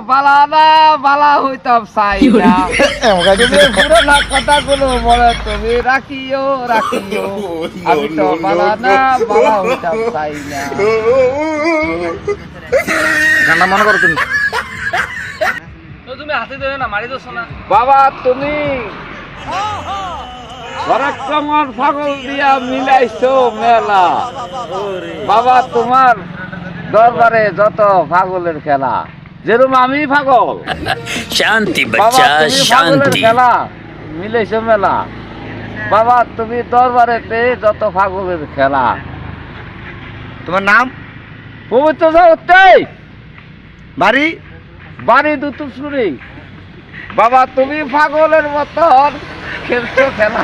বালা না বালা হইতাম চাই না তুমি পুরোনো কথাগুলো বলে তুমি রাখিও রাখিও আমি তো বালা না বালা হইতাম চাই না গানটা মনে করো তুমি। তুমি হাতে ধরে না মারি দোছো না। বাবা তুমি ঘরের কামার ছাগল দিয়া মিলাইছো মেলা বাবা তোমার দরবারে যত পাগলের খেলা যেরকম আমি পাগল शांति বাবা बच्चा তুমি পাগলের शांति। খেলা মিলাইছো মেলা বাবা তুমি দরবারেতে যত পাগলের খেলা তোমার নাম? পবিত্র জগৎটাই বাড়ি? বাড়ি দুতুসুরি বাবা তুমি পাগলের মতন খেলছো খেলা